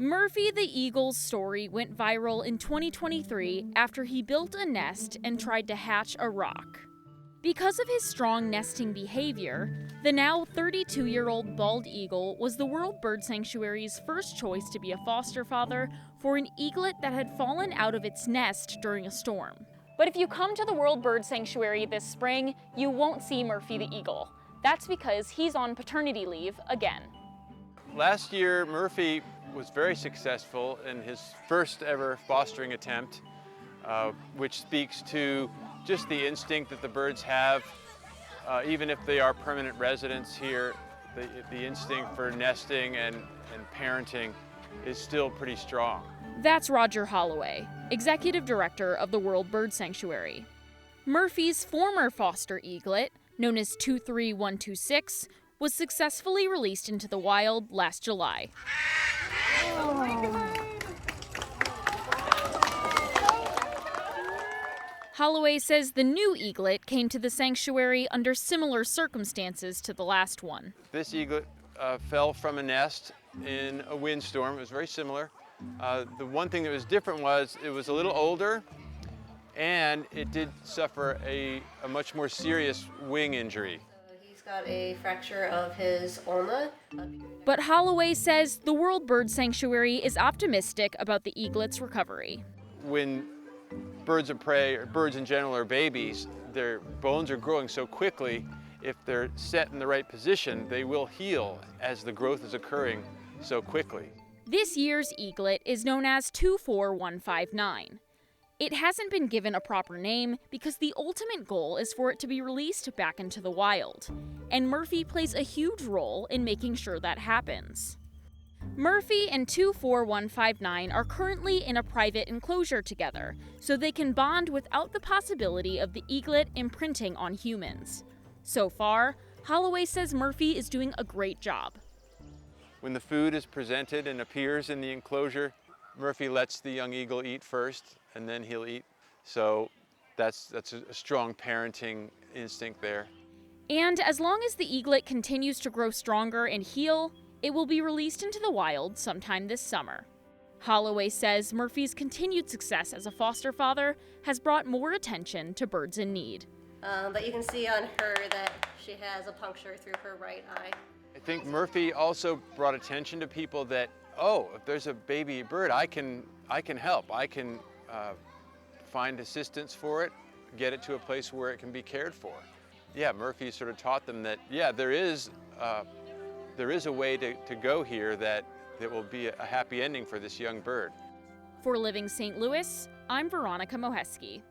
Murphy the Eagle's story went viral in 2023 after he built a nest and tried to hatch a rock. Because of his strong nesting behavior, the now 32-year-old bald eagle was the World Bird Sanctuary's first choice to be a foster father for an eaglet that had fallen out of its nest during a storm. But if you come to the World Bird Sanctuary this spring, you won't see Murphy the eagle. That's because he's on paternity leave again. Last year, Murphy was very successful in his first ever fostering attempt, which speaks to just the instinct that the birds have, even if they are permanent residents here, the instinct for nesting and parenting is still pretty strong. That's Roger Holloway, executive director of the World Bird Sanctuary. Murphy's former foster eaglet, known as 23126, was successfully released into the wild last July. Holloway says the new eaglet came to the sanctuary under similar circumstances to the last one. This eaglet fell from a nest in a windstorm. It was very similar. The one thing that was different was it was a little older, and it did suffer a much more serious wing injury. He's got a fracture of his ulna. But Holloway says the World Bird Sanctuary is optimistic about the eaglet's recovery. When birds of prey, or birds in general, are babies, their bones are growing so quickly. If they're set in the right position, they will heal as the growth is occurring so quickly. This year's eaglet is known as 24159. It hasn't been given a proper name because the ultimate goal is for it to be released back into the wild, and Murphy plays a huge role in making sure that happens. Murphy and 24159 are currently in a private enclosure together, so they can bond without the possibility of the eaglet imprinting on humans. So far, Holloway says Murphy is doing a great job. When the food is presented and appears in the enclosure, Murphy lets the young eagle eat first, and then he'll eat. So that's a strong parenting instinct there. And as long as the eaglet continues to grow stronger and heal, it will be released into the wild sometime this summer. Holloway says Murphy's continued success as a foster father has brought more attention to birds in need. But you can see on her that she has a puncture through her right eye. I think Murphy also brought attention to people that, oh, if there's a baby bird, I can help. I can find assistance for it, get it to a place where it can be cared for. Yeah, Murphy sort of taught them that, yeah, there is a way to go here that will be a happy ending for this young bird. For Living St. Louis, I'm Veronica Moheski.